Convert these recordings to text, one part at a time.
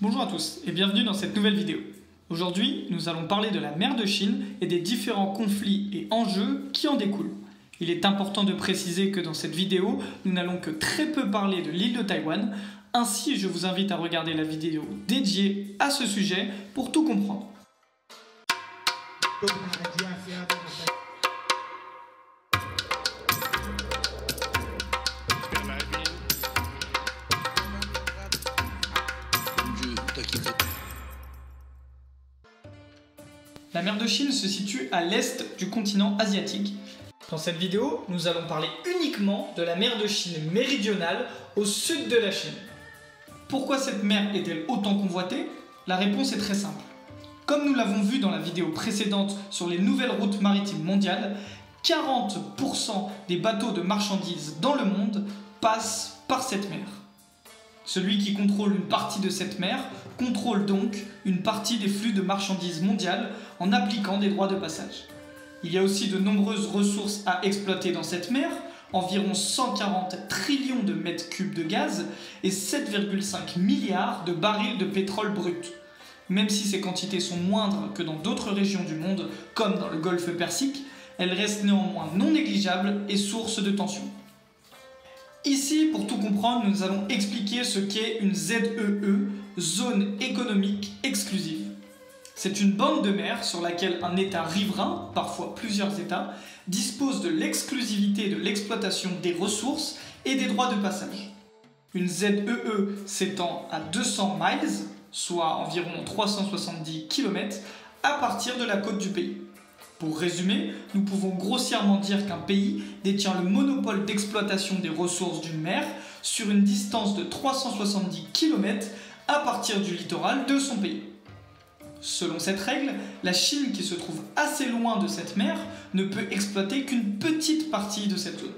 Bonjour à tous et bienvenue dans cette nouvelle vidéo. Aujourd'hui, nous allons parler de la mer de Chine et des différents conflits et enjeux qui en découlent. Il est important de préciser que dans cette vidéo, nous n'allons que très peu parler de l'île de Taïwan. Ainsi, je vous invite à regarder la vidéo dédiée à ce sujet pour tout comprendre. La mer de Chine se situe à l'est du continent asiatique. Dans cette vidéo, nous allons parler uniquement de la mer de Chine méridionale au sud de la Chine. Pourquoi cette mer est-elle autant convoitée? La réponse est très simple. Comme nous l'avons vu dans la vidéo précédente sur les nouvelles routes maritimes mondiales, 40% des bateaux de marchandises dans le monde passent par cette mer. Celui qui contrôle une partie de cette mer contrôle donc une partie des flux de marchandises mondiales en appliquant des droits de passage. Il y a aussi de nombreuses ressources à exploiter dans cette mer, environ 140 trillions de mètres cubes de gaz et 7,5 milliards de barils de pétrole brut. Même si ces quantités sont moindres que dans d'autres régions du monde, comme dans le golfe Persique, elles restent néanmoins non négligeables et source de tensions. Ici, pour tout comprendre, nous allons expliquer ce qu'est une ZEE, zone économique exclusive. C'est une bande de mer sur laquelle un État riverain, parfois plusieurs États, dispose de l'exclusivité de l'exploitation des ressources et des droits de passage. Une ZEE s'étend à 200 miles, soit environ 370 km, à partir de la côte du pays. Pour résumer, nous pouvons grossièrement dire qu'un pays détient le monopole d'exploitation des ressources d'une mer sur une distance de 370 km à partir du littoral de son pays. Selon cette règle, la Chine, qui se trouve assez loin de cette mer, ne peut exploiter qu'une petite partie de cette zone.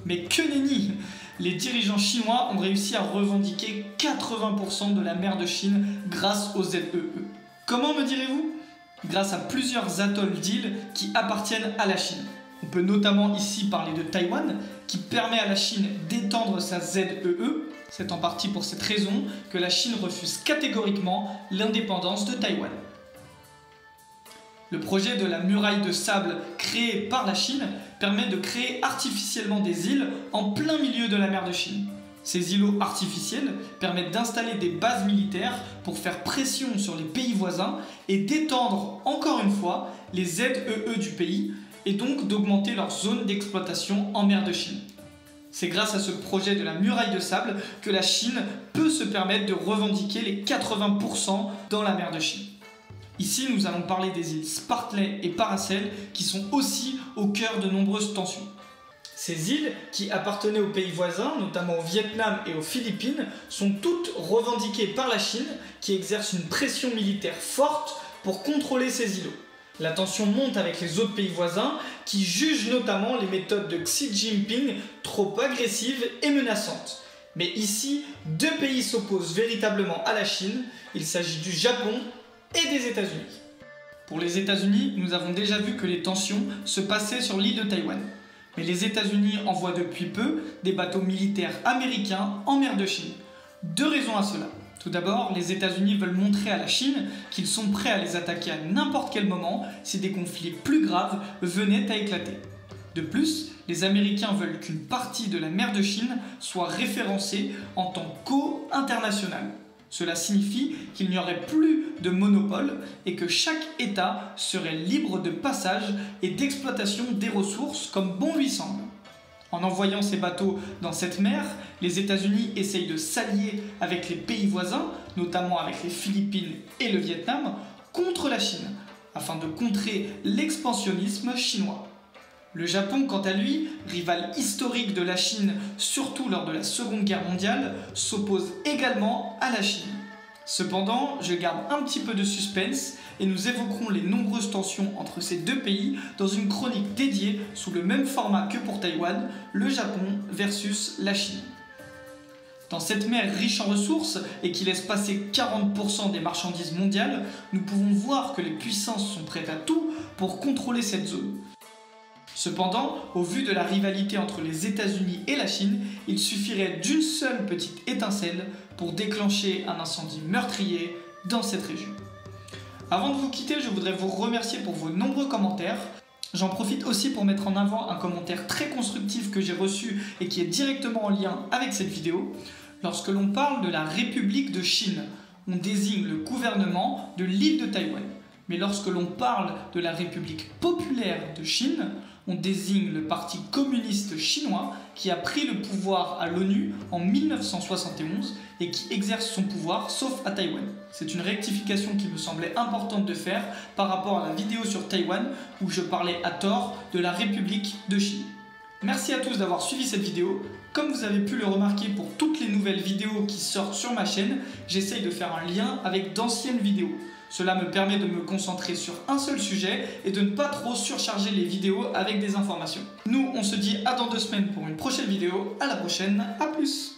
Mais que nenni! Les dirigeants chinois ont réussi à revendiquer 80% de la mer de Chine grâce aux ZEE. Comment, me direz-vous? Grâce à plusieurs atolls d'îles qui appartiennent à la Chine. On peut notamment ici parler de Taïwan, qui permet à la Chine d'étendre sa ZEE. C'est en partie pour cette raison que la Chine refuse catégoriquement l'indépendance de Taïwan. Le projet de la muraille de sable créé par la Chine permet de créer artificiellement des îles en plein milieu de la mer de Chine. Ces îlots artificiels permettent d'installer des bases militaires pour faire pression sur les pays voisins et d'étendre encore une fois les ZEE du pays et donc d'augmenter leur zone d'exploitation en mer de Chine. C'est grâce à ce projet de la muraille de sable que la Chine peut se permettre de revendiquer les 80% dans la mer de Chine. Ici, nous allons parler des îles Spratly et Paracel qui sont aussi au cœur de nombreuses tensions. Ces îles, qui appartenaient aux pays voisins, notamment au Vietnam et aux Philippines, sont toutes revendiquées par la Chine, qui exerce une pression militaire forte pour contrôler ces îlots. La tension monte avec les autres pays voisins, qui jugent notamment les méthodes de Xi Jinping trop agressives et menaçantes. Mais ici, deux pays s'opposent véritablement à la Chine, il s'agit du Japon et des États-Unis. Pour les États-Unis, nous avons déjà vu que les tensions se passaient sur l'île de Taïwan. Mais les États-Unis envoient depuis peu des bateaux militaires américains en mer de Chine. Deux raisons à cela. Tout d'abord, les États-Unis veulent montrer à la Chine qu'ils sont prêts à les attaquer à n'importe quel moment si des conflits plus graves venaient à éclater. De plus, les Américains veulent qu'une partie de la mer de Chine soit référencée en tant qu'eau internationale. Cela signifie qu'il n'y aurait plus de monopole et que chaque État serait libre de passage et d'exploitation des ressources comme bon lui semble. En envoyant ces bateaux dans cette mer, les États-Unis essayent de s'allier avec les pays voisins, notamment avec les Philippines et le Vietnam, contre la Chine, afin de contrer l'expansionnisme chinois. Le Japon, quant à lui, rival historique de la Chine, surtout lors de la Seconde Guerre mondiale, s'oppose également à la Chine. Cependant, je garde un petit peu de suspense et nous évoquerons les nombreuses tensions entre ces deux pays dans une chronique dédiée sous le même format que pour Taïwan, le Japon versus la Chine. Dans cette mer riche en ressources et qui laisse passer 40% des marchandises mondiales, nous pouvons voir que les puissances sont prêtes à tout pour contrôler cette zone. Cependant, au vu de la rivalité entre les États-Unis et la Chine, il suffirait d'une seule petite étincelle pour déclencher un incendie meurtrier dans cette région. Avant de vous quitter, je voudrais vous remercier pour vos nombreux commentaires. J'en profite aussi pour mettre en avant un commentaire très constructif que j'ai reçu et qui est directement en lien avec cette vidéo. Lorsque l'on parle de la République de Chine, on désigne le gouvernement de l'île de Taïwan. Mais lorsque l'on parle de la République populaire de Chine, on désigne le Parti communiste chinois qui a pris le pouvoir à l'ONU en 1971 et qui exerce son pouvoir sauf à Taïwan. C'est une rectification qui me semblait importante de faire par rapport à la vidéo sur Taïwan où je parlais à tort de la République de Chine. Merci à tous d'avoir suivi cette vidéo. Comme vous avez pu le remarquer pour toutes les nouvelles vidéos qui sortent sur ma chaîne, j'essaye de faire un lien avec d'anciennes vidéos. Cela me permet de me concentrer sur un seul sujet et de ne pas trop surcharger les vidéos avec des informations. Nous, on se dit à dans 2 semaines pour une prochaine vidéo. À la prochaine, à plus!